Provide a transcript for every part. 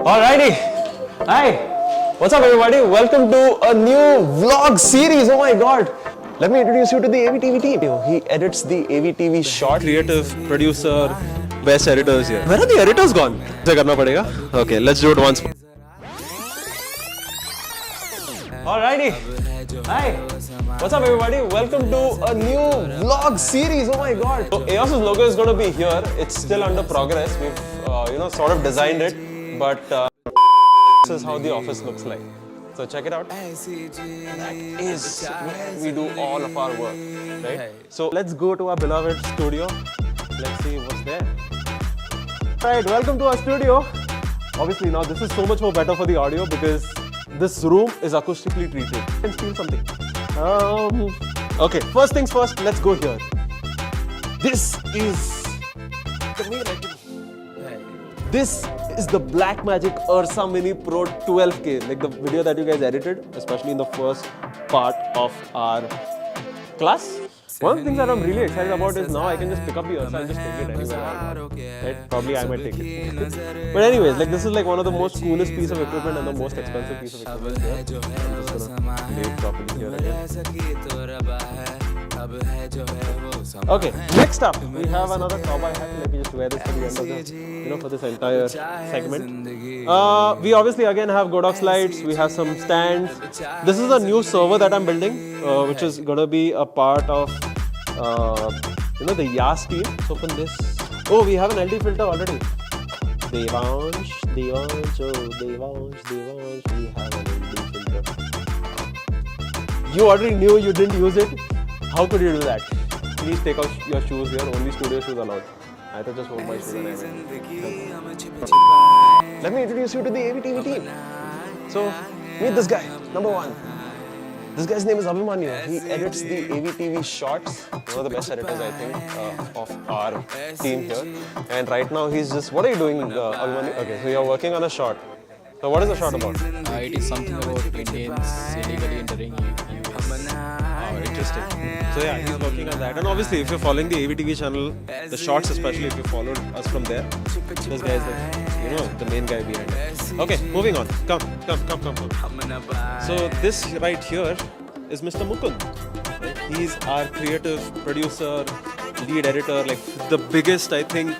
Alrighty. Hi. What's up, everybody? Welcome to a new vlog series. Oh my god. Let me introduce you to the AVTV team. He edits the AVTV short. Creative, producer, best editors here. Where are the editors gone? Okay, let's do it once. Alrighty. Hi. What's up, everybody? Welcome to a new vlog series. Oh my god. So EOS's logo is going to be here. It's still under progress. We've sort of designed it, but this is how the office looks like. So check it out. That is where we do all of our work, right? So let's go to our beloved studio. Let's see what's there. Alright, welcome to our studio. Obviously now this is so much more better for the audio because this room is acoustically treated. You can steal something. Okay, first things first, let's go here. This is the main item. This is the Blackmagic Ursa Mini Pro 12K, like the video that you guys edited, especially in the first part of our class. One of the things that I'm really excited about is now I can just pick up the Ursa and just take it anywhere I want. Right? Probably I might take it. But anyways, like this is like one of the most coolest piece of equipment and the most expensive piece of equipment here. I'm just gonna lay it properly here again. Okay, next up we have another cowboy hat. Let me just wear this for the end of the, for this entire segment. We obviously again have Godox lights. We have some stands. This is a new server that I'm building, which is gonna be a part of, the Yas team. Let's open this. Oh, we have an LT filter already. Devansh, we have an LT filter. You already knew you didn't use it. How could you do that? Please take out your shoes here. Only studio shoes allowed. I thought just hold my shoes and I went. Let me introduce you to the AVTV team. So, meet this guy, number one. This guy's name is Abhimanyu. He edits the AVTV shorts. One of the best editors, I think, of our team here. And right now he's just, what are you doing, Abhimanyu? Okay, so you're working on a short. So what is the short about? It is something about Indians illegally entering US. Interesting. So yeah, he's working on that. And obviously, if you're following the AVTV channel, the shorts especially, if you followed us from there, this guy is the main guy behind it. Okay, moving on. Come. So this right here is Mr. Mukund. He's our creative producer, lead editor, like the biggest, I think,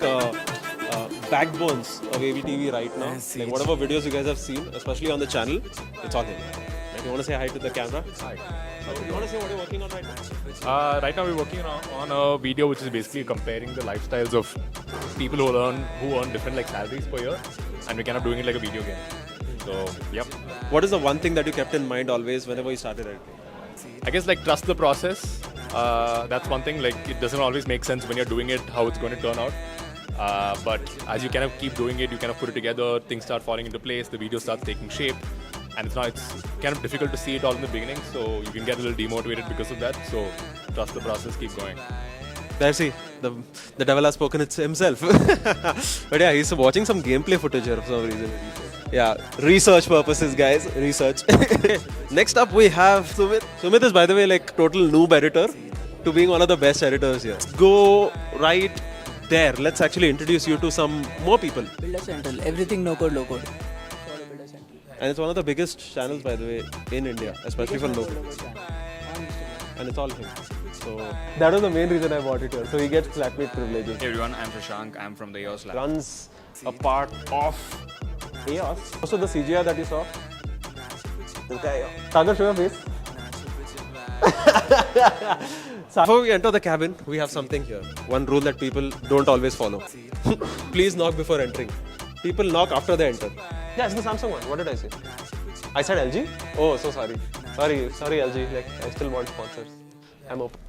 backbones of AVTV right now. Like whatever videos you guys have seen, especially on the channel, it's all him. Like, you want to say hi to the camera? Hi. You want to say what you're working on right now? Right now we're working on a video which is basically comparing the lifestyles of people who earn different salaries per year, and we're kind of doing it like a video game. So, yep. What is the one thing that you kept in mind always whenever you started editing? I guess trust the process. That's one thing. It doesn't always make sense when you're doing it how it's going to turn out. But as you kind of keep doing it, you kind of put it together, things start falling into place, the video starts taking shape. And it's kind of difficult to see it all in the beginning, so you can get a little demotivated because of that. So trust the process, keep going. There, see, the devil has spoken it himself. But yeah, he's watching some gameplay footage here for some reason. Yeah, research purposes, guys. Research. Next up, we have Sumit. Sumit is, by the way, total noob editor to being one of the best editors here. Go right there. Let's actually introduce you to some more people. Builder Central, everything no code, low code. And it's one of the biggest channels, by the way, in India, especially for local. And it's all him. So that was the main reason I bought it here. So he gets flatmate privileges. Hey everyone, I'm Shashank. I'm from the EOS lab. Runs a part of EOS. Also the CGI that you saw. This guy. Sagar, show your face. Before we enter the cabin, we have something here. One rule that people don't always follow. Please knock before entering. People knock after they enter. Yeah, it's the Samsung one. What did I say? I said LG? Oh, so sorry. Sorry LG. I still want sponsors. I'm open.